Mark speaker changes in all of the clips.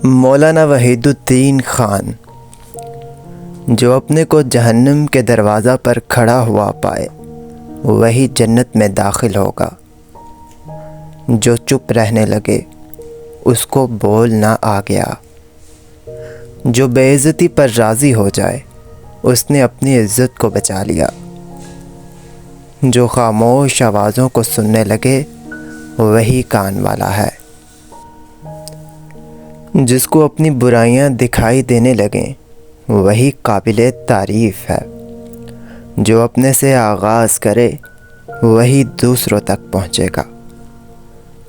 Speaker 1: مولانا وحید الدین خان جو اپنے کو جہنم کے دروازہ پر کھڑا ہوا پائے وہی جنت میں داخل ہوگا۔ جو چپ رہنے لگے اس کو بولنا آ گیا۔ جو بے عزتی پر راضی ہو جائے اس نے اپنی عزت کو بچا لیا۔ جو خاموش آوازوں کو سننے لگے وہی کان والا ہے۔ جس کو اپنی برائیاں دکھائی دینے لگیں وہی قابل تعریف ہے۔ جو اپنے سے آغاز کرے وہی دوسروں تک پہنچے گا۔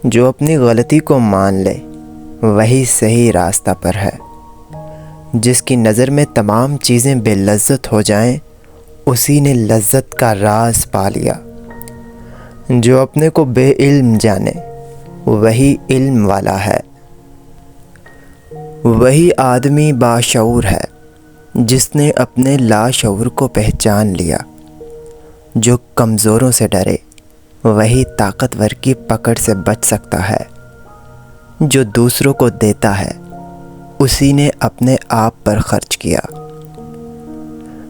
Speaker 1: جو اپنی غلطی کو مان لے وہی صحیح راستہ پر ہے۔ جس کی نظر میں تمام چیزیں بے لذت ہو جائیں اسی نے لذت کا راز پا لیا۔ جو اپنے کو بے علم جانے وہی علم والا ہے۔ وہی آدمی باشعور ہے جس نے اپنے لاشعور کو پہچان لیا۔ جو کمزوروں سے ڈرے وہی طاقتور کی پکڑ سے بچ سکتا ہے۔ جو دوسروں کو دیتا ہے اسی نے اپنے آپ پر خرچ کیا۔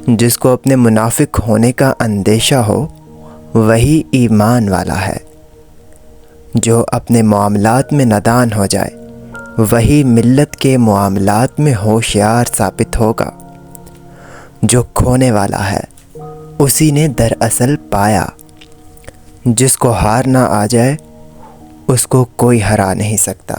Speaker 1: جس کو اپنے منافق ہونے کا اندیشہ ہو وہی ایمان والا ہے۔ جو اپنے معاملات میں نادان ہو جائے وہی ملت کے معاملات میں ہوشیار ثابت ہوگا۔ جو کھونے والا ہے اسی نے دراصل پایا۔ جس کو ہار نہ آ جائے اس کو کوئی ہرا نہیں سکتا۔